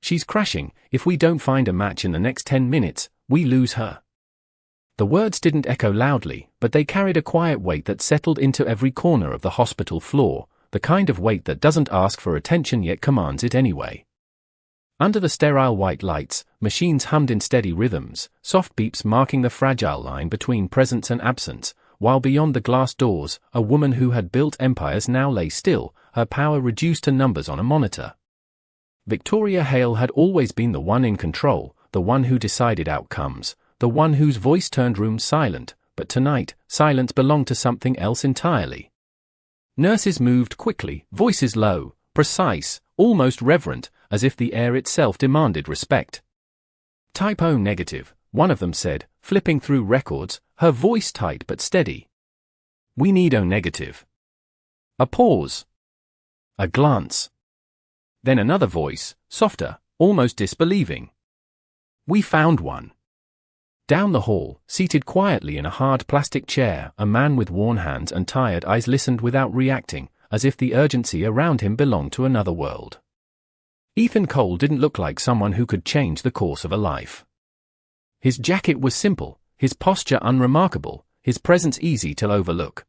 she's crashing. If we don't find a match in the next 10 minutes, we lose her." The words didn't echo loudly, but they carried a quiet weight that settled into every corner of the hospital floor, the kind of weight that doesn't ask for attention yet commands it anyway. Under the sterile white lights, machines hummed in steady rhythms, soft beeps marking the fragile line between presence and absence, while beyond the glass doors, a woman who had built empires now lay still, her power reduced to numbers on a monitor. Victoria Hale had always been the one in control, the one who decided outcomes, the one whose voice turned rooms silent, but tonight, silence belonged to something else entirely. Nurses moved quickly, voices low, precise, almost reverent, as if the air itself demanded respect. "Type O negative," one of them said, flipping through records, her voice tight but steady. "We need O negative." A pause. A glance. Then another voice, softer, almost disbelieving. "We found one." Down the hall, seated quietly in a hard plastic chair, a man with worn hands and tired eyes listened without reacting, as if the urgency around him belonged to another world. Ethan Cole didn't look like someone who could change the course of a life. His jacket was simple, his posture unremarkable, his presence easy to overlook.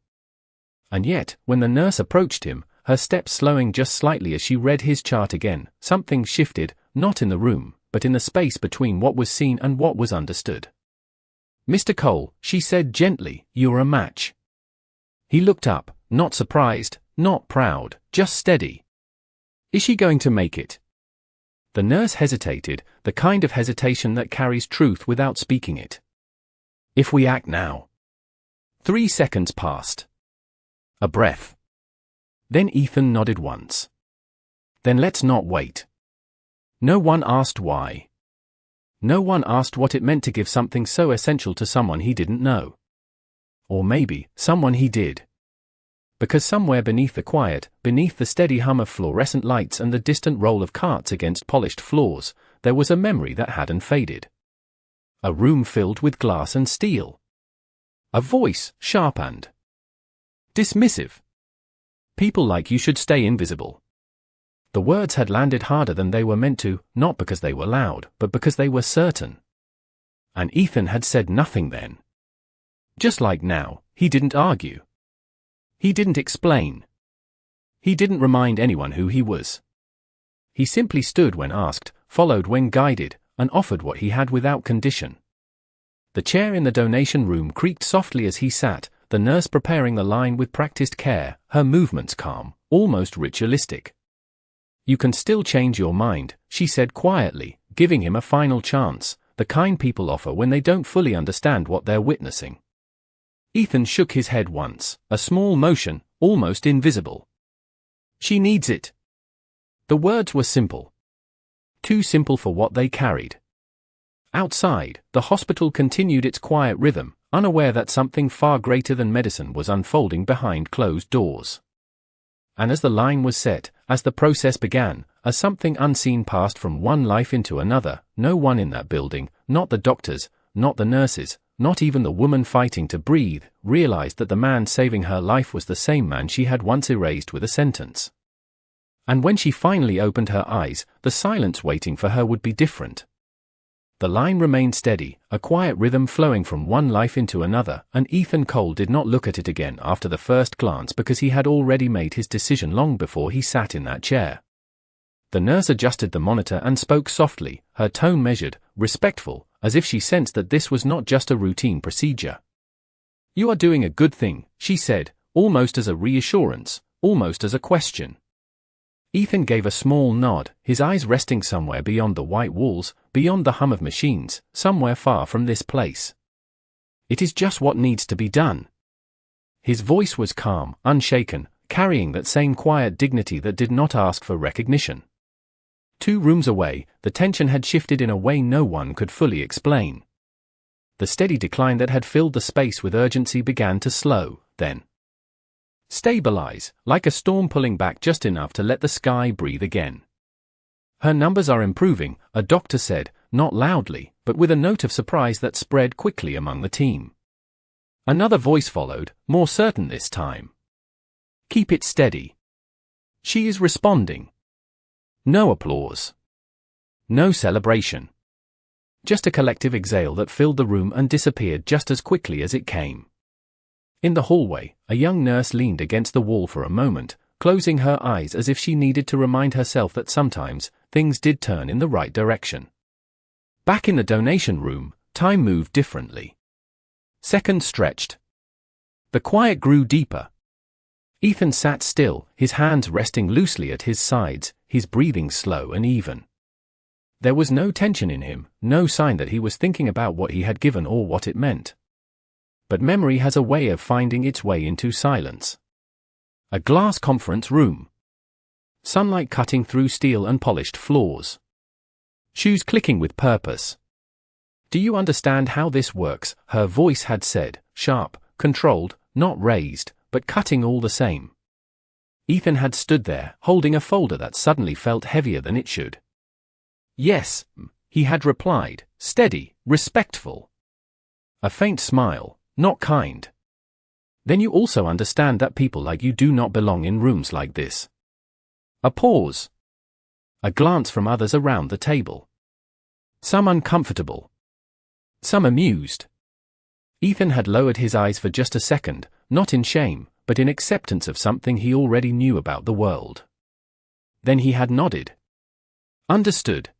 And yet, when the nurse approached him, her steps slowing just slightly as she read his chart again, something shifted, not in the room, but in the space between what was seen and what was understood. "Mr. Cole," she said gently, "you're a match." He looked up, not surprised, not proud, just steady. "Is she going to make it?" The nurse hesitated, the kind of hesitation that carries truth without speaking it. "If we act now." 3 seconds passed. A breath. Then Ethan nodded once. "Then let's not wait." No one asked why. No one asked what it meant to give something so essential to someone he didn't know. Or maybe, someone he did. Because somewhere beneath the quiet, beneath the steady hum of fluorescent lights and the distant roll of carts against polished floors, there was a memory that hadn't faded. A room filled with glass and steel. A voice, sharp and dismissive. "People like you should stay invisible." The words had landed harder than they were meant to, not because they were loud, but because they were certain. And Ethan had said nothing then. Just like now, he didn't argue. He didn't explain. He didn't remind anyone who he was. He simply stood when asked, followed when guided, and offered what he had without condition. The chair in the donation room creaked softly as he sat, the nurse preparing the line with practiced care, her movements calm, almost ritualistic. "You can still change your mind," she said quietly, giving him a final chance, the kind people offer when they don't fully understand what they're witnessing. Ethan shook his head once, a small motion, almost invisible. "She needs it." The words were simple. Too simple for what they carried. Outside, the hospital continued its quiet rhythm, unaware that something far greater than medicine was unfolding behind closed doors. And as the line was set, as the process began, as something unseen passed from one life into another, no one in that building, not the doctors, not the nurses, not even the woman fighting to breathe, realized that the man saving her life was the same man she had once erased with a sentence. And when she finally opened her eyes, the silence waiting for her would be different. The line remained steady, a quiet rhythm flowing from one life into another, and Ethan Cole did not look at it again after the first glance because he had already made his decision long before he sat in that chair. The nurse adjusted the monitor and spoke softly, her tone measured, respectful, as if she sensed that this was not just a routine procedure. "You are doing a good thing," she said, almost as a reassurance, almost as a question. Ethan gave a small nod, his eyes resting somewhere beyond the white walls, beyond the hum of machines, somewhere far from this place. "It is just what needs to be done." His voice was calm, unshaken, carrying that same quiet dignity that did not ask for recognition. 2 rooms away, the tension had shifted in a way no one could fully explain. The steady decline that had filled the space with urgency began to slow, then stabilize, like a storm pulling back just enough to let the sky breathe again. "Her numbers are improving," a doctor said, not loudly, but with a note of surprise that spread quickly among the team. Another voice followed, more certain this time. "Keep it steady. She is responding." No applause. No celebration. Just a collective exhale that filled the room and disappeared just as quickly as it came. In the hallway, a young nurse leaned against the wall for a moment, closing her eyes as if she needed to remind herself that sometimes, things did turn in the right direction. Back in the donation room, time moved differently. Seconds stretched. The quiet grew deeper. Ethan sat still, his hands resting loosely at his sides, his breathing slow and even. There was no tension in him, no sign that he was thinking about what he had given or what it meant. But memory has a way of finding its way into silence. A glass conference room. Sunlight cutting through steel and polished floors. Shoes clicking with purpose. "Do you understand how this works?" her voice had said, sharp, controlled, not raised, but cutting all the same. Ethan had stood there, holding a folder that suddenly felt heavier than it should. "Yes," he had replied, steady, respectful. A faint smile, not kind. "Then you also understand that people like you do not belong in rooms like this." A pause. A glance from others around the table. Some uncomfortable. Some amused. Ethan had lowered his eyes for just a second, not in shame, but in acceptance of something he already knew about the world. Then he had nodded. Understood.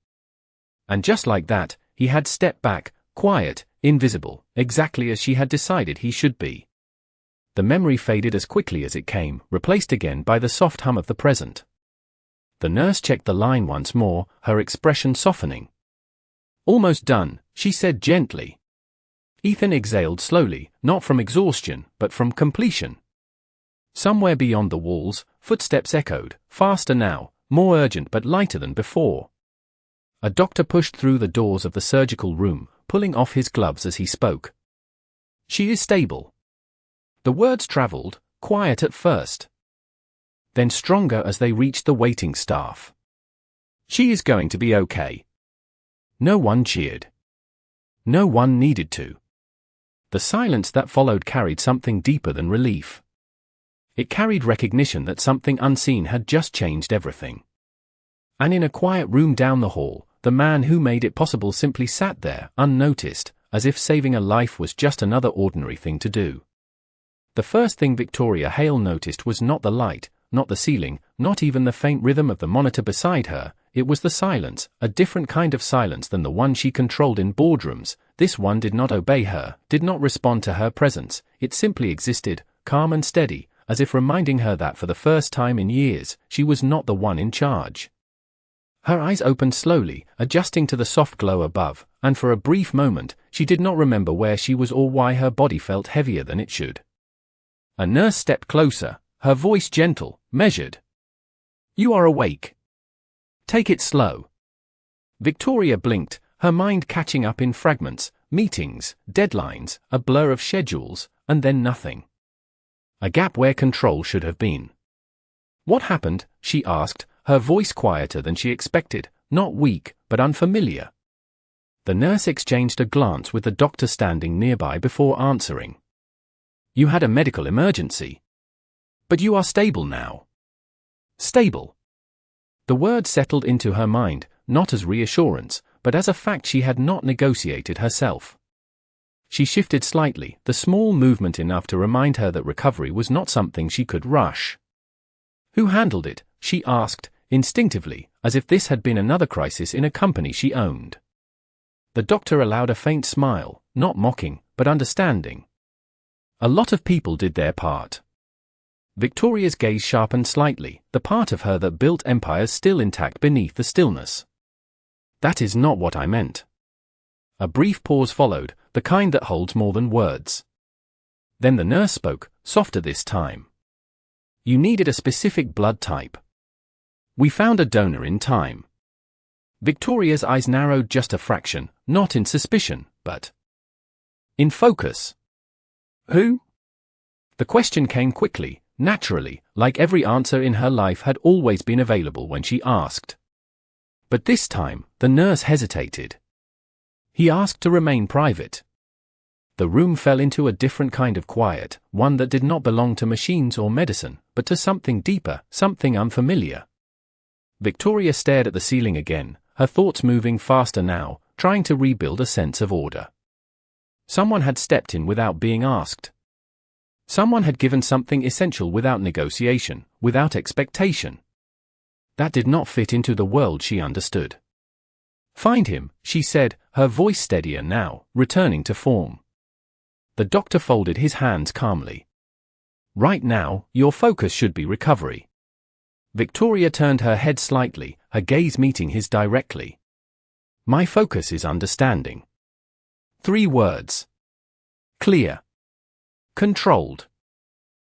And just like that, he had stepped back, quiet, invisible, exactly as she had decided he should be. The memory faded as quickly as it came, replaced again by the soft hum of the present. The nurse checked the line once more, her expression softening. "Almost done," she said gently. Ethan exhaled slowly, not from exhaustion, but from completion. Somewhere beyond the walls, footsteps echoed, faster now, more urgent but lighter than before. A doctor pushed through the doors of the surgical room, pulling off his gloves as he spoke. "She is stable." The words traveled, quiet at first. Then stronger as they reached the waiting staff. "She is going to be okay." No one cheered. No one needed to. The silence that followed carried something deeper than relief. It carried recognition that something unseen had just changed everything. And in a quiet room down the hall, the man who made it possible simply sat there, unnoticed, as if saving a life was just another ordinary thing to do. The first thing Victoria Hale noticed was not the light, not the ceiling, not even the faint rhythm of the monitor beside her. It was the silence, a different kind of silence than the one she controlled in boardrooms. This one did not obey her, did not respond to her presence. It simply existed, calm and steady, as if reminding her that for the first time in years, she was not the one in charge. Her eyes opened slowly, adjusting to the soft glow above, and for a brief moment, she did not remember where she was or why her body felt heavier than it should. A nurse stepped closer, her voice gentle, measured. "You are awake. Take it slow." Victoria blinked, her mind catching up in fragments, meetings, deadlines, a blur of schedules, and then nothing. A gap where control should have been. "What happened?" she asked, her voice quieter than she expected, not weak, but unfamiliar. The nurse exchanged a glance with the doctor standing nearby before answering. "You had a medical emergency. But you are stable now." Stable. The word settled into her mind, not as reassurance, but as a fact she had not negotiated herself. She shifted slightly, the small movement enough to remind her that recovery was not something she could rush. "Who handled it?" she asked, instinctively, as if this had been another crisis in a company she owned. The doctor allowed a faint smile, not mocking, but understanding. "A lot of people did their part." Victoria's gaze sharpened slightly, the part of her that built empires still intact beneath the stillness. "That is not what I meant." A brief pause followed, the kind that holds more than words. Then the nurse spoke, softer this time. "You needed a specific blood type. We found a donor in time." Victoria's eyes narrowed just a fraction, not in suspicion, but in focus. "Who?" The question came quickly, naturally, like every answer in her life had always been available when she asked. But this time, the nurse hesitated. He asked to remain private. The room fell into a different kind of quiet, one that did not belong to machines or medicine, but to something deeper, something unfamiliar. Victoria stared at the ceiling again, her thoughts moving faster now, trying to rebuild a sense of order. Someone had stepped in without being asked. Someone had given something essential without negotiation, without expectation. That did not fit into the world she understood. "Find him," she said, her voice steadier now, returning to form. The doctor folded his hands calmly. "Right now, your focus should be recovery." Victoria turned her head slightly, her gaze meeting his directly. "My focus is understanding." 3 words. Clear. Controlled.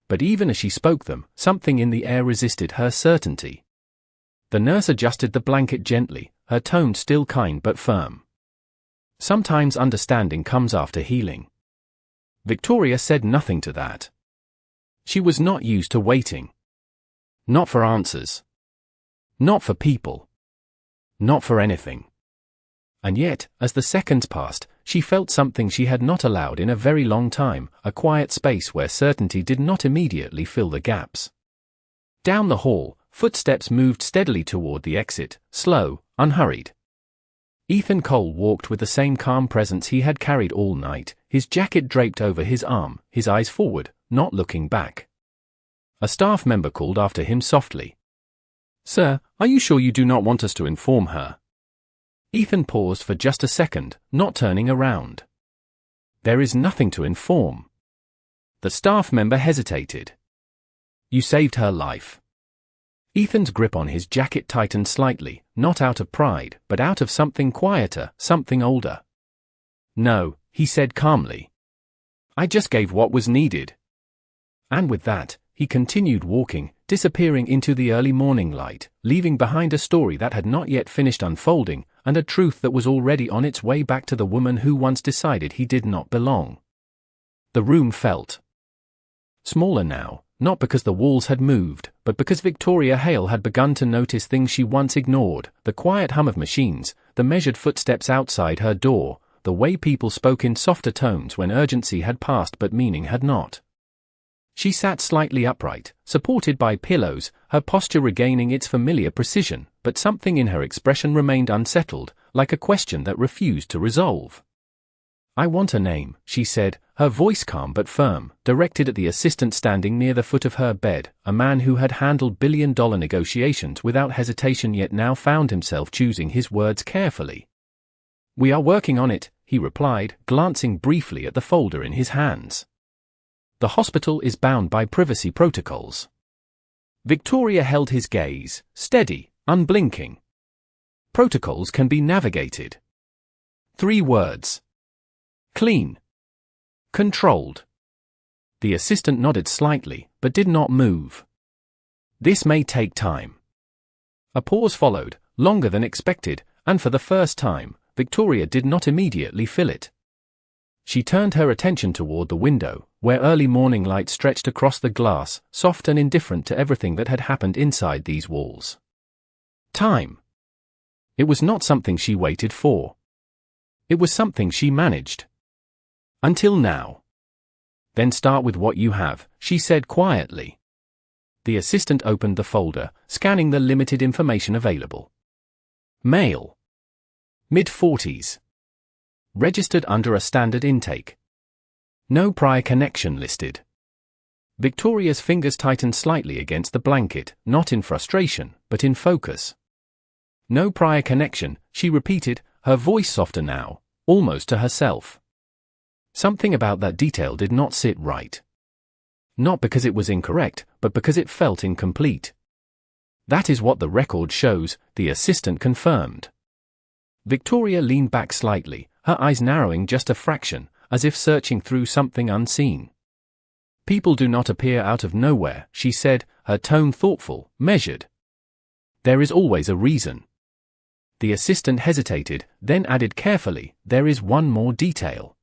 But even as she spoke them, something in the air resisted her certainty. The nurse adjusted the blanket gently, her tone still kind but firm. "Sometimes understanding comes after healing." Victoria said nothing to that. She was not used to waiting. Not for answers. Not for people. Not for anything. And yet, as the seconds passed, she felt something she had not allowed in a very long time, a quiet space where certainty did not immediately fill the gaps. Down the hall, footsteps moved steadily toward the exit, slow, unhurried. Ethan Cole walked with the same calm presence he had carried all night, his jacket draped over his arm, his eyes forward, not looking back. A staff member called after him softly. "Sir, are you sure you do not want us to inform her?" Ethan paused for just a second, not turning around. "There is nothing to inform." The staff member hesitated. "You saved her life." Ethan's grip on his jacket tightened slightly, not out of pride, but out of something quieter, something older. "No," he said calmly. "I just gave what was needed." And with that, he continued walking, disappearing into the early morning light, leaving behind a story that had not yet finished unfolding, and a truth that was already on its way back to the woman who once decided he did not belong. The room felt smaller now, not because the walls had moved, but because Victoria Hale had begun to notice things she once ignored, the quiet hum of machines, the measured footsteps outside her door, the way people spoke in softer tones when urgency had passed but meaning had not. She sat slightly upright, supported by pillows, her posture regaining its familiar precision, but something in her expression remained unsettled, like a question that refused to resolve. "I want a name," she said, her voice calm but firm, directed at the assistant standing near the foot of her bed, a man who had handled billion-dollar negotiations without hesitation yet now found himself choosing his words carefully. "We are working on it," he replied, glancing briefly at the folder in his hands. "The hospital is bound by privacy protocols." Victoria held his gaze, steady, unblinking. Protocols can be navigated. 3 words. Clean. Controlled. The assistant nodded slightly, but did not move. "This may take time." A pause followed, longer than expected, and for the first time, Victoria did not immediately fill it. She turned her attention toward the window, where early morning light stretched across the glass, soft and indifferent to everything that had happened inside these walls. Time. It was not something she waited for. It was something she managed. Until now. "Then start with what you have," she said quietly. The assistant opened the folder, scanning the limited information available. Male. Mid-40s. Registered under a standard intake. No prior connection listed. Victoria's fingers tightened slightly against the blanket, not in frustration, but in focus. "No prior connection," she repeated, her voice softer now, almost to herself. Something about that detail did not sit right. Not because it was incorrect, but because it felt incomplete. "That is what the record shows," the assistant confirmed. Victoria leaned back slightly, her eyes narrowing just a fraction, as if searching through something unseen. "People do not appear out of nowhere," she said, her tone thoughtful, measured. "There is always a reason." The assistant hesitated, then added carefully, "There is one more detail."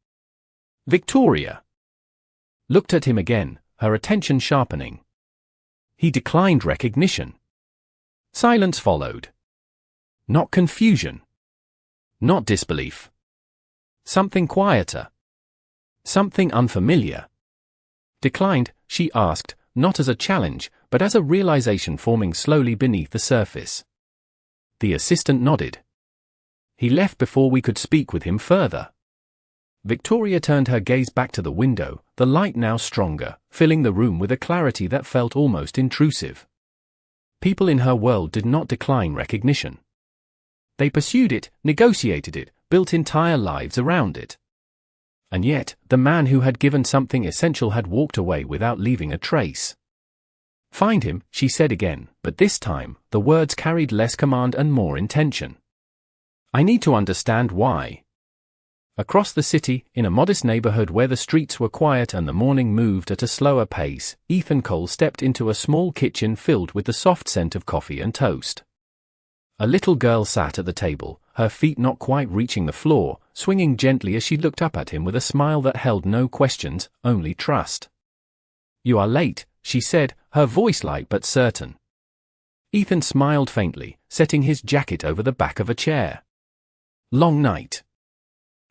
Victoria looked at him again, her attention sharpening. He declined recognition. Silence followed. Not confusion. Not disbelief. Something quieter. Something unfamiliar. "Declined?" she asked, not as a challenge, but as a realization forming slowly beneath the surface. The assistant nodded. He left before we could speak with him further. Victoria turned her gaze back to the window, the light now stronger, filling the room with a clarity that felt almost intrusive. People in her world did not decline recognition. They pursued it, negotiated it, built entire lives around it. And yet, the man who had given something essential had walked away without leaving a trace. "Find him," she said again, but this time, the words carried less command and more intention. "I need to understand why." Across the city, in a modest neighborhood where the streets were quiet and the morning moved at a slower pace, Ethan Cole stepped into a small kitchen filled with the soft scent of coffee and toast. A little girl sat at the table, her feet not quite reaching the floor, swinging gently as she looked up at him with a smile that held no questions, only trust. "You are late," she said, her voice light but certain. Ethan smiled faintly, setting his jacket over the back of a chair. "Long night."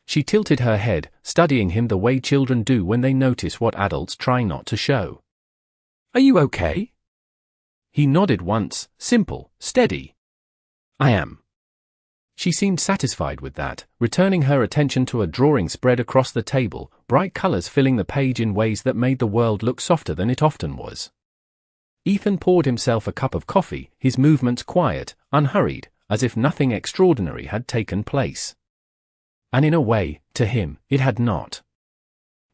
She tilted her head, studying him the way children do when they notice what adults try not to show. "Are you okay?" He nodded once, simple, steady. "I am." She seemed satisfied with that, returning her attention to a drawing spread across the table, bright colors filling the page in ways that made the world look softer than it often was. Ethan poured himself a cup of coffee, his movements quiet, unhurried, as if nothing extraordinary had taken place. And in a way, to him, it had not.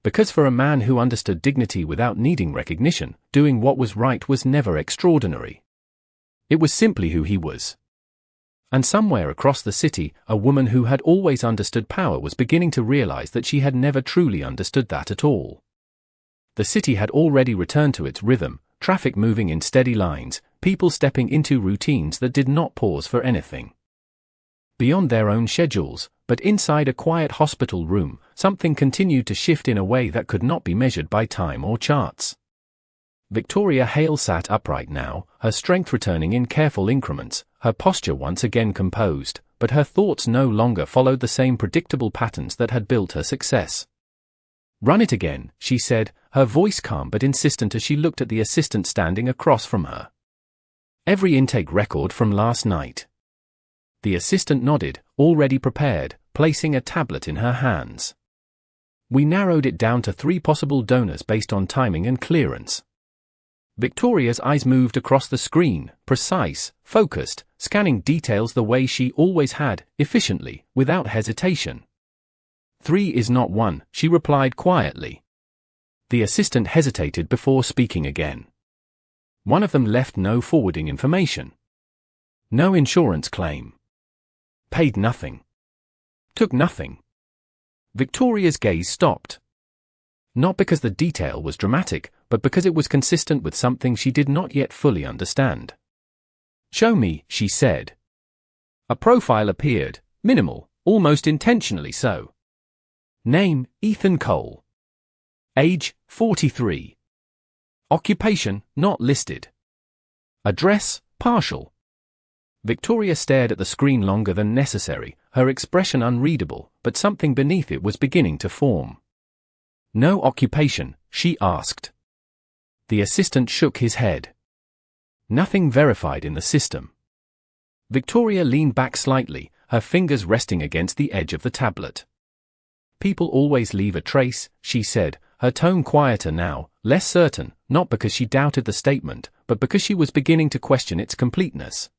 Because for a man who understood dignity without needing recognition, doing what was right was never extraordinary. It was simply who he was. And somewhere across the city, a woman who had always understood power was beginning to realize that she had never truly understood that at all. The city had already returned to its rhythm, traffic moving in steady lines, people stepping into routines that did not pause for anything. Beyond their own schedules, but inside a quiet hospital room, something continued to shift in a way that could not be measured by time or charts. Victoria Hale sat upright now, her strength returning in careful increments, her posture once again composed, but her thoughts no longer followed the same predictable patterns that had built her success. "Run it again," she said, her voice calm but insistent as she looked at the assistant standing across from her. "Every intake record from last night." The assistant nodded, already prepared, placing a tablet in her hands. "We narrowed it down to 3 possible donors based on timing and clearance." Victoria's eyes moved across the screen, precise, focused, scanning details the way she always had, efficiently, without hesitation. "3 is not 1, she replied quietly. The assistant hesitated before speaking again. "One of them left no forwarding information. No insurance claim. Paid nothing. Took nothing." Victoria's gaze stopped. Not because the detail was dramatic, but because it was consistent with something she did not yet fully understand. "Show me," she said. A profile appeared, minimal, almost intentionally so. Name, Ethan Cole. Age, 43. Occupation, not listed. Address, partial. Victoria stared at the screen longer than necessary, her expression unreadable, but something beneath it was beginning to form. "No occupation?" she asked. The assistant shook his head. "Nothing verified in the system." Victoria leaned back slightly, her fingers resting against the edge of the tablet. "People always leave a trace," she said, her tone quieter now, less certain, not because she doubted the statement, but because she was beginning to question its completeness.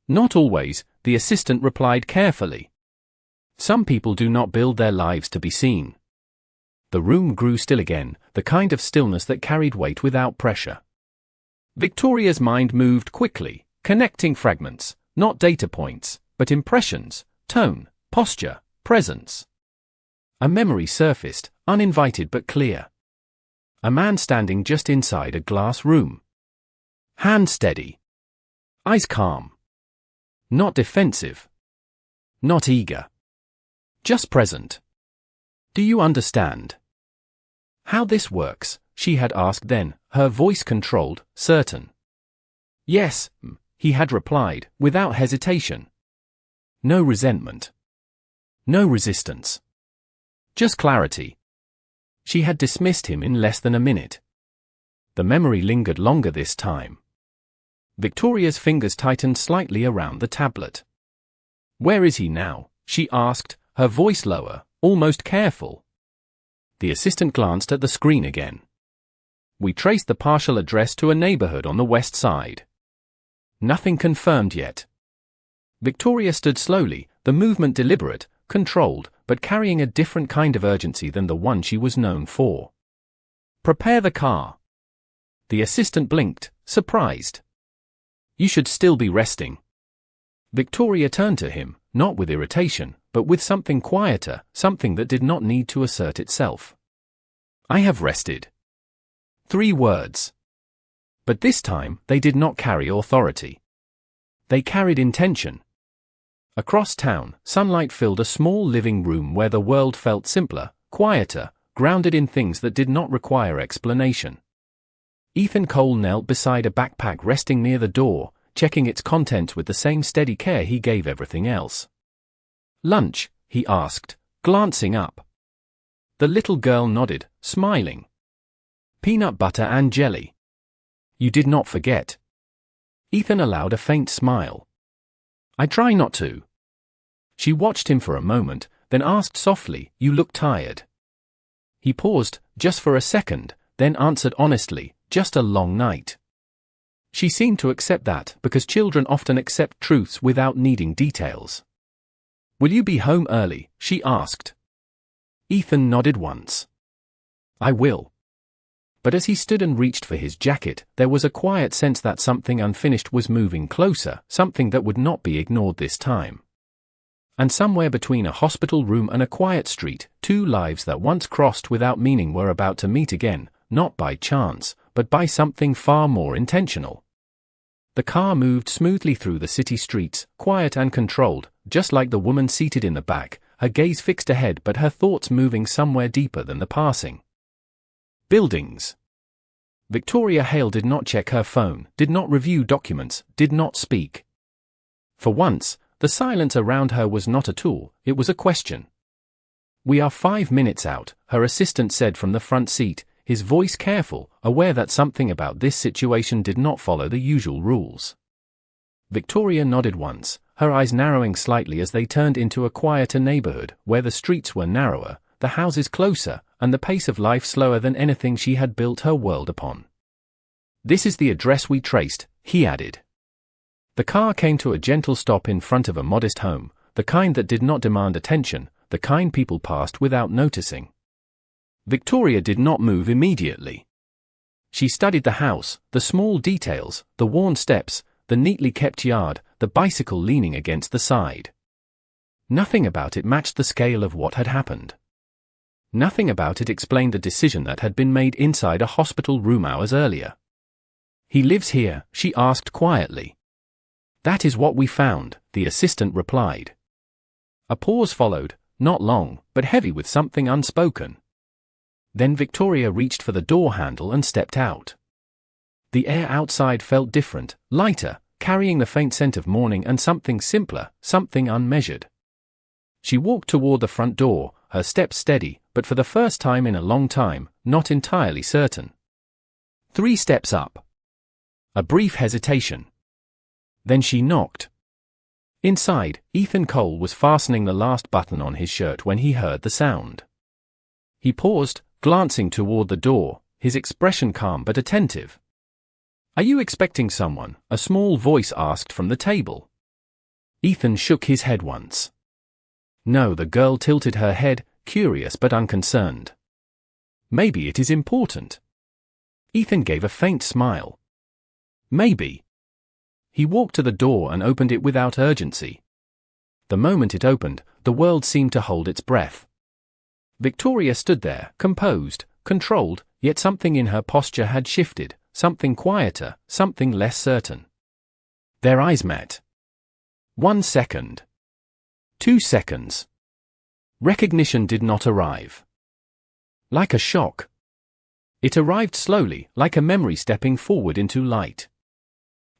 "Not always," the assistant replied carefully. "Some people do not build their lives to be seen." The room grew still again, the kind of stillness that carried weight without pressure. Victoria's mind moved quickly, connecting fragments, not data points, but impressions, tone, posture, presence. A memory surfaced, uninvited but clear. A man standing just inside a glass room. Hand steady. Eyes calm. Not defensive. Not eager. Just present. "Do you understand how this works?" she had asked then, her voice controlled, certain. "Yes," he had replied, without hesitation. No resentment. No resistance. Just clarity. She had dismissed him in less than a minute. The memory lingered longer this time. Victoria's fingers tightened slightly around the tablet. "Where is he now?" she asked, her voice lower, almost careful. The assistant glanced at the screen again. We traced the partial address to a neighborhood on the west side. Nothing confirmed yet. Victoria stood slowly, the movement deliberate, controlled, but carrying a different kind of urgency than the one she was known for. Prepare the car. The assistant blinked, surprised. You should still be resting. Victoria turned to him, not with irritation, but with something quieter, something that did not need to assert itself. I have rested. 3 words. But this time, they did not carry authority. They carried intention. Across town, sunlight filled a small living room where the world felt simpler, quieter, grounded in things that did not require explanation. Ethan Cole knelt beside a backpack resting near the door, checking its contents with the same steady care he gave everything else. Lunch? He asked, glancing up. The little girl nodded, smiling. Peanut butter and jelly. You did not forget. Ethan allowed a faint smile. I try not to. She watched him for a moment, then asked softly, You look tired. He paused, just for a second, then answered honestly, Just a long night. She seemed to accept that, because children often accept truths without needing details. Will you be home early? She asked. Ethan nodded once. I will. But as he stood and reached for his jacket, there was a quiet sense that something unfinished was moving closer, something that would not be ignored this time. And somewhere between a hospital room and a quiet street, 2 lives that once crossed without meaning were about to meet again, not by chance, but by something far more intentional. The car moved smoothly through the city streets, quiet and controlled, just like the woman seated in the back, her gaze fixed ahead but her thoughts moving somewhere deeper than the passing. Buildings. Victoria Hale did not check her phone, did not review documents, did not speak. For once, the silence around her was not a tool, it was a question. We are 5 minutes out, her assistant said from the front seat, his voice careful, aware that something about this situation did not follow the usual rules. Victoria nodded once, her eyes narrowing slightly as they turned into a quieter neighborhood, where the streets were narrower, the houses closer, and the pace of life slower than anything she had built her world upon. This is the address we traced, he added. The car came to a gentle stop in front of a modest home, the kind that did not demand attention, the kind people passed without noticing. Victoria did not move immediately. She studied the house, the small details, the worn steps, the neatly kept yard, the bicycle leaning against the side. Nothing about it matched the scale of what had happened. Nothing about it explained the decision that had been made inside a hospital room hours earlier. He lives here, she asked quietly. That is what we found, the assistant replied. A pause followed, not long, but heavy with something unspoken. Then Victoria reached for the door handle and stepped out. The air outside felt different, lighter, carrying the faint scent of morning and something simpler, something unmeasured. She walked toward the front door, her steps steady, but for the first time in a long time, not entirely certain. 3 steps up. A brief hesitation. Then she knocked. Inside, Ethan Cole was fastening the last button on his shirt when he heard the sound. He paused, glancing toward the door, his expression calm but attentive. Are you expecting someone? A small voice asked from the table. Ethan shook his head once. No, the girl tilted her head, curious but unconcerned. Maybe it is important. Ethan gave a faint smile. Maybe. He walked to the door and opened it without urgency. The moment it opened, the world seemed to hold its breath. Victoria stood there, composed, controlled, yet something in her posture had shifted, something quieter, something less certain. Their eyes met. 1 second. 2 seconds. Recognition did not arrive. Like a shock. It arrived slowly, like a memory stepping forward into light.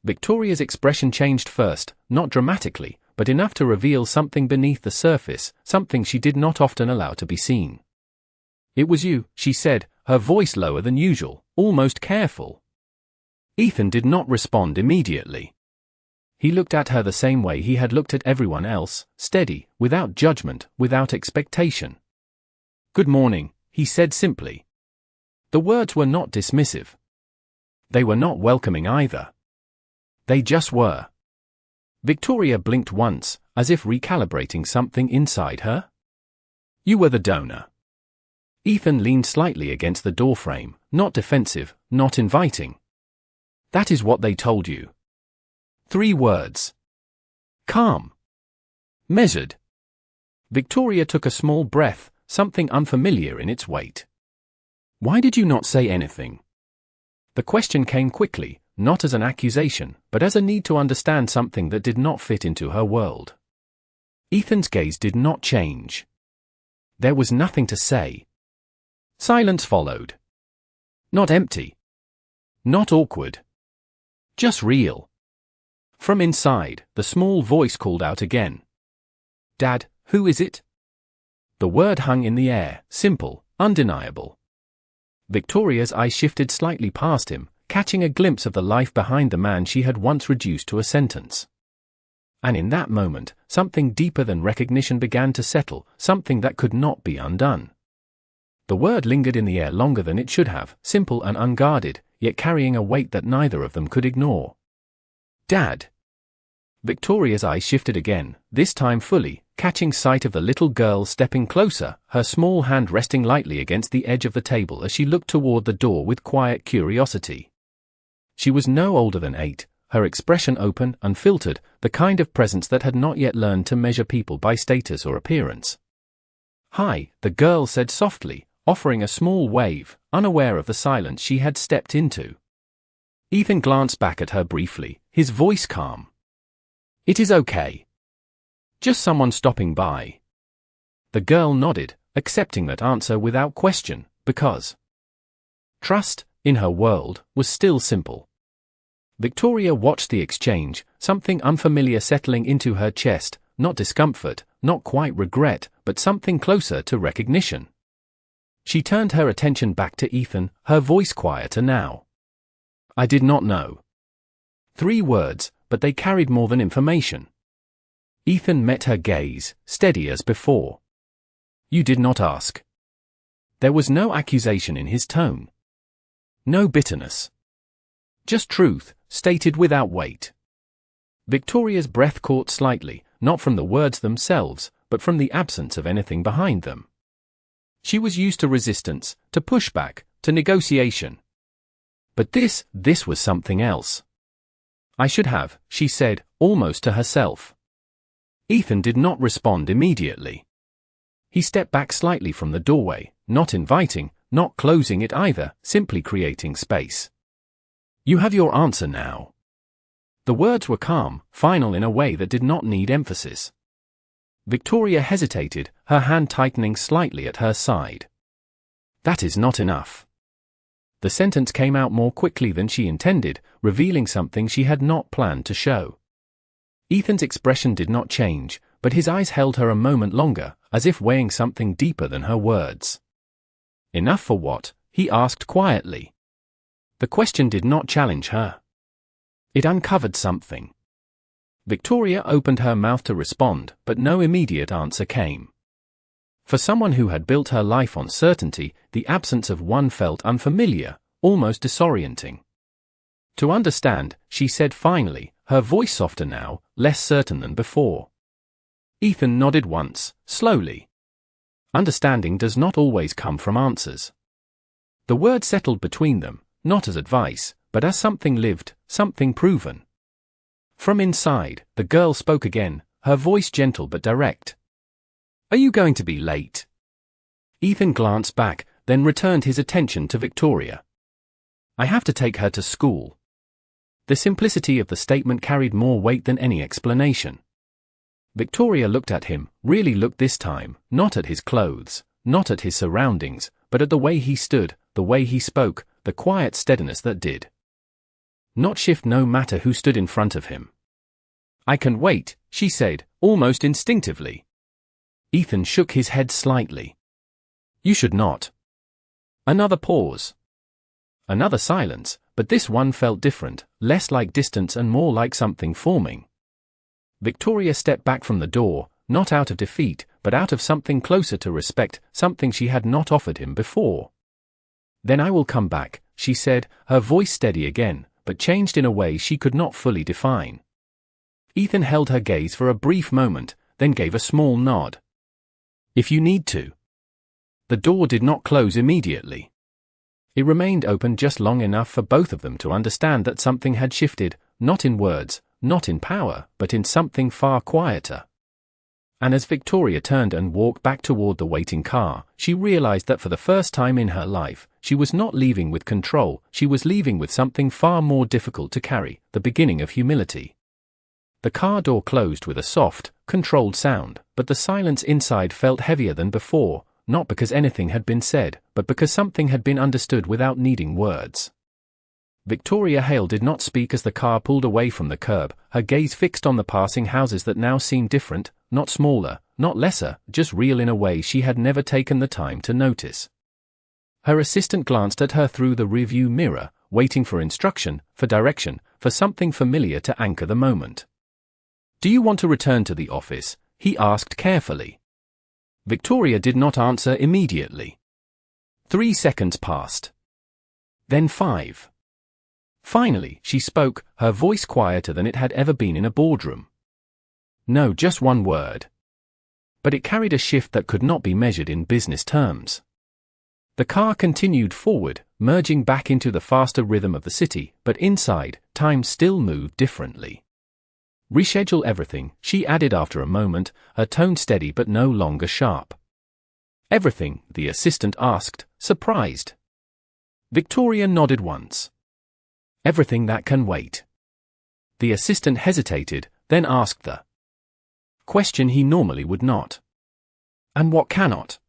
Victoria's expression changed first, not dramatically, but enough to reveal something beneath the surface, something she did not often allow to be seen. It was you, she said, her voice lower than usual, almost careful. Ethan did not respond immediately. He looked at her the same way he had looked at everyone else, steady, without judgment, without expectation. "Good morning," he said simply. The words were not dismissive. They were not welcoming either. They just were. Victoria blinked once, as if recalibrating something inside her. "You were the donor." Ethan leaned slightly against the doorframe, not defensive, not inviting. "That is what they told you." 3 words. Calm. Measured. Victoria took a small breath, something unfamiliar in its weight. "Why did you not say anything?" The question came quickly, not as an accusation, but as a need to understand something that did not fit into her world. Ethan's gaze did not change. There was nothing to say. Silence followed. Not empty. Not awkward. Just real. From inside, the small voice called out again. "Dad, who is it?" The word hung in the air, simple, undeniable. Victoria's eyes shifted slightly past him, catching a glimpse of the life behind the man she had once reduced to a sentence. And in that moment, something deeper than recognition began to settle, something that could not be undone. The word lingered in the air longer than it should have, simple and unguarded, yet carrying a weight that neither of them could ignore. "Dad." Victoria's eyes shifted again, this time fully, catching sight of the little girl stepping closer, her small hand resting lightly against the edge of the table as she looked toward the door with quiet curiosity. She was no older than 8, her expression open, unfiltered, the kind of presence that had not yet learned to measure people by status or appearance. "Hi," the girl said softly, offering a small wave, unaware of the silence she had stepped into. Ethan glanced back at her briefly, his voice calm. "It is okay. Just someone stopping by." The girl nodded, accepting that answer without question, because trust, in her world, was still simple. Victoria watched the exchange, something unfamiliar settling into her chest, not discomfort, not quite regret, but something closer to recognition. She turned her attention back to Ethan, her voice quieter now. "I did not know." 3 words, but they carried more than information. Ethan met her gaze, steady as before. "You did not ask." There was no accusation in his tone. No bitterness. Just truth, stated without weight. Victoria's breath caught slightly, not from the words themselves, but from the absence of anything behind them. She was used to resistance, to pushback, to negotiation. But this was something else. "I should have," she said, almost to herself. Ethan did not respond immediately. He stepped back slightly from the doorway, not inviting, not closing it either, simply creating space. "You have your answer now." The words were calm, final in a way that did not need emphasis. Victoria hesitated, her hand tightening slightly at her side. "That is not enough." The sentence came out more quickly than she intended, revealing something she had not planned to show. Ethan's expression did not change, but his eyes held her a moment longer, as if weighing something deeper than her words. "Enough for what?" he asked quietly. The question did not challenge her. It uncovered something. Victoria opened her mouth to respond, but no immediate answer came. For someone who had built her life on certainty, the absence of one felt unfamiliar, almost disorienting. "To understand," she said finally, her voice softer now, less certain than before. Ethan nodded once, slowly. Understanding does not always come from answers. The word settled between them, not as advice, but as something lived, something proven. From inside, the girl spoke again, her voice gentle but direct. "Are you going to be late?" Ethan glanced back, then returned his attention to Victoria. "I have to take her to school." The simplicity of the statement carried more weight than any explanation. Victoria looked at him, really looked this time, not at his clothes, not at his surroundings, but at the way he stood, the way he spoke, the quiet steadiness that did not shift no matter who stood in front of him. "I can wait," she said, almost instinctively. Ethan shook his head slightly. "You should not." Another pause. Another silence, but this one felt different, less like distance and more like something forming, Victoria stepped back from the door, not out of defeat, but out of something closer to respect, something she had not offered him before. "Then I will come back," she said, her voice steady again, but changed in a way she could not fully define. Ethan held her gaze for a brief moment, then gave a small nod. "If you need to." The door did not close immediately. It remained open just long enough for both of them to understand that something had shifted, not in words, not in power, but in something far quieter. And as Victoria turned and walked back toward the waiting car, she realized that for the first time in her life, she was not leaving with control, she was leaving with something far more difficult to carry, the beginning of humility. The car door closed with a soft, controlled sound, but the silence inside felt heavier than before, not because anything had been said, but because something had been understood without needing words. Victoria Hale did not speak as the car pulled away from the curb, her gaze fixed on the passing houses that now seemed different, not smaller, not lesser, just real in a way she had never taken the time to notice. Her assistant glanced at her through the rearview mirror, waiting for instruction, for direction, for something familiar to anchor the moment. "Do you want to return to the office?" he asked carefully. Victoria did not answer immediately. 3 seconds passed. Then 5. Finally, she spoke, her voice quieter than it had ever been in a boardroom. "No, just one word." But it carried a shift that could not be measured in business terms. The car continued forward, merging back into the faster rhythm of the city, but inside, time still moved differently. "Reschedule everything," she added after a moment, her tone steady but no longer sharp. "Everything?" the assistant asked, surprised. Victoria nodded once. "Everything that can wait." The assistant hesitated, then asked the question he normally would not. "And what cannot?"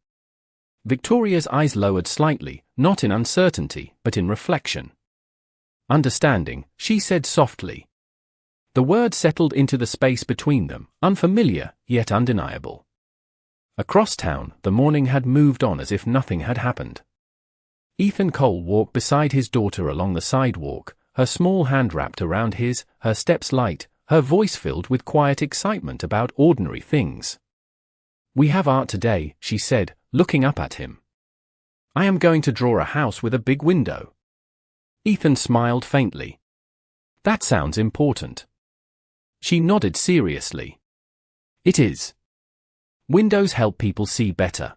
Victoria's eyes lowered slightly, not in uncertainty, but in reflection. "Understanding," she said softly. The word settled into the space between them, unfamiliar, yet undeniable. Across town, the morning had moved on as if nothing had happened. Ethan Cole walked beside his daughter along the sidewalk, her small hand wrapped around his, her steps light, her voice filled with quiet excitement about ordinary things. "We have art today," she said, looking up at him. "I am going to draw a house with a big window." Ethan smiled faintly. "That sounds important." She nodded seriously. "It is. Windows help people see better."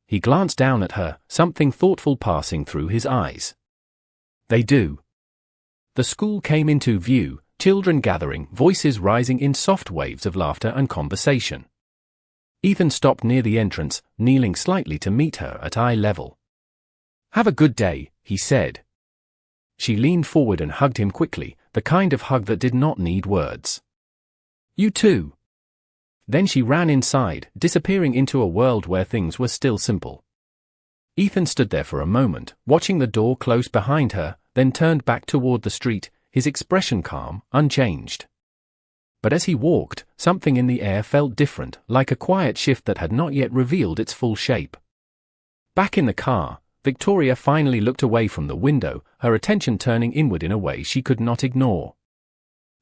He glanced down at her, something thoughtful passing through his eyes. "They do." The school came into view, children gathering, voices rising in soft waves of laughter and conversation. Ethan stopped near the entrance, kneeling slightly to meet her at eye level. "Have a good day," he said. She leaned forward and hugged him quickly, the kind of hug that did not need words. "You too." Then she ran inside, disappearing into a world where things were still simple. Ethan stood there for a moment, watching the door close behind her, then turned back toward the street, his expression calm, unchanged. But as he walked, something in the air felt different, like a quiet shift that had not yet revealed its full shape. Back in the car, Victoria finally looked away from the window, her attention turning inward in a way she could not ignore.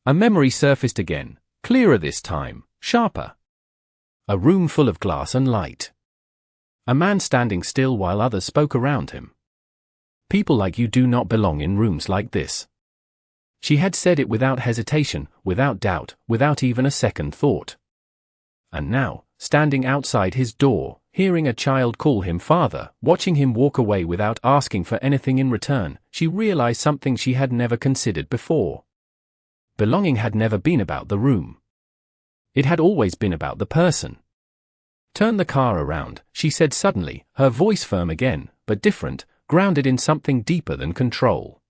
A memory surfaced again, clearer this time, sharper. A room full of glass and light. A man standing still while others spoke around him. "People like you do not belong in rooms like this." She had said it without hesitation, without doubt, without even a second thought. And now, standing outside his door, hearing a child call him father, watching him walk away without asking for anything in return, she realized something she had never considered before. Belonging had never been about the room. It had always been about the person. "Turn the car around," she said suddenly, her voice firm again, but different, grounded in something deeper than control.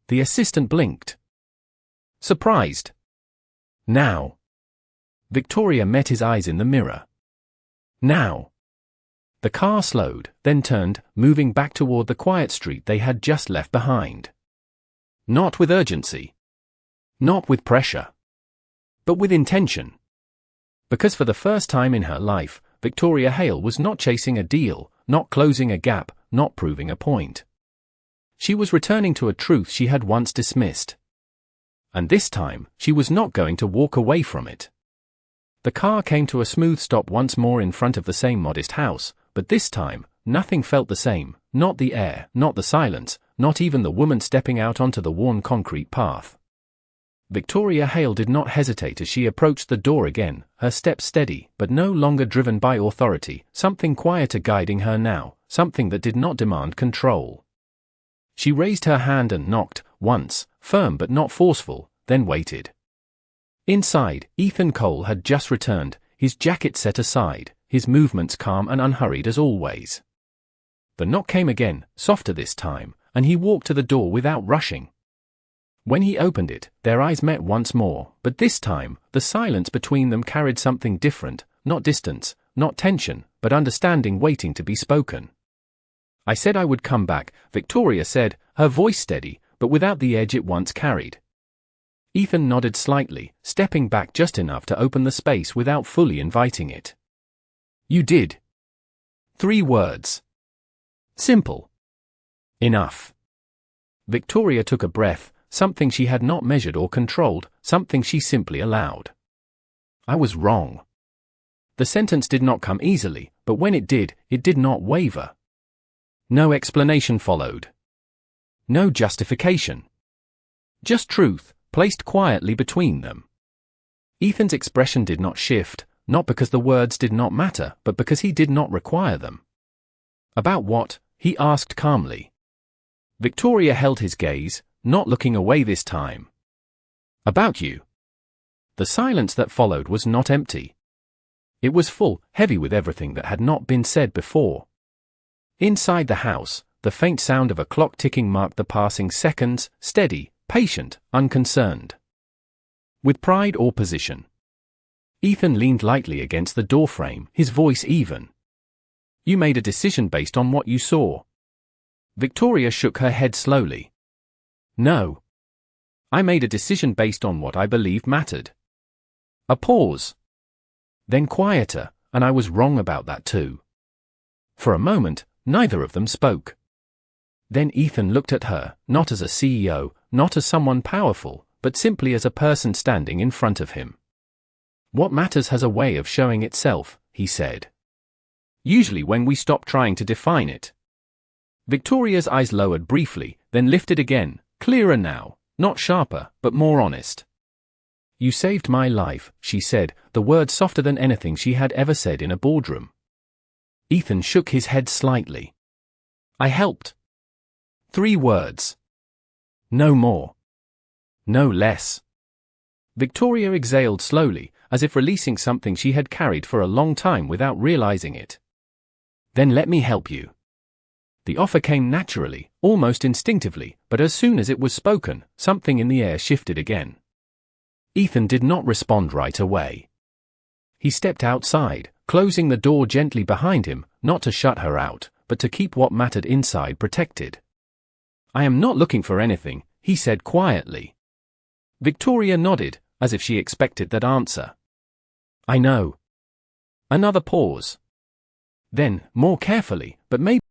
The assistant blinked. Surprised. "Now." Victoria met his eyes in the mirror. "Now." The car slowed, then turned, moving back toward the quiet street they had just left behind. Not with urgency. Not with pressure. But with intention. Because for the first time in her life, Victoria Hale was not chasing a deal, not closing a gap, not proving a point. She was returning to a truth she had once dismissed. And this time, she was not going to walk away from it. The car came to a smooth stop once more in front of the same modest house, but this time, nothing felt the same, not the air, not the silence, not even the woman stepping out onto the worn concrete path. Victoria Hale did not hesitate as she approached the door again, her steps steady, but no longer driven by authority, something quieter guiding her now, something that did not demand control. She raised her hand and knocked, once, firm but not forceful, then waited. Inside, Ethan Cole had just returned, his jacket set aside, his movements calm and unhurried as always. The knock came again, softer this time, and he walked to the door without rushing. When he opened it, their eyes met once more, but this time, the silence between them carried something different, not distance, not tension, but understanding waiting to be spoken. "I said I would come back," Victoria said, her voice steady, but without the edge it once carried. Ethan nodded slightly, stepping back just enough to open the space without fully inviting it. "You did." 3 words. Simple. Enough. Victoria took a breath, something she had not measured or controlled, something she simply allowed. "I was wrong." The sentence did not come easily, but when it did not waver. No explanation followed. No justification. Just truth, placed quietly between them. Ethan's expression did not shift, not because the words did not matter, but because he did not require them. "About what?" he asked calmly. Victoria held his gaze, not looking away this time. "About you." The silence that followed was not empty. It was full, heavy with everything that had not been said before. Inside the house, the faint sound of a clock ticking marked the passing seconds, steady, patient, unconcerned. With pride or position. Ethan leaned lightly against the doorframe, his voice even. "You made a decision based on what you saw." Victoria shook her head slowly. "No. I made a decision based on what I believed mattered." A pause. Then quieter, "And I was wrong about that too." For a moment, neither of them spoke. Then Ethan looked at her, not as a CEO, not as someone powerful, but simply as a person standing in front of him. "What matters has a way of showing itself," he said. "Usually when we stop trying to define it." Victoria's eyes lowered briefly, then lifted again, clearer now, not sharper, but more honest. "You saved my life," she said, the words softer than anything she had ever said in a boardroom. Ethan shook his head slightly. "I helped." 3 words. No more. No less. Victoria exhaled slowly, as if releasing something she had carried for a long time without realizing it. "Then let me help you." The offer came naturally, almost instinctively, but as soon as it was spoken, something in the air shifted again. Ethan did not respond right away. He stepped outside, closing the door gently behind him, not to shut her out, but to keep what mattered inside protected. "I am not looking for anything," he said quietly. Victoria nodded, as if she expected that answer. "I know." Another pause. Then, more carefully, "But maybe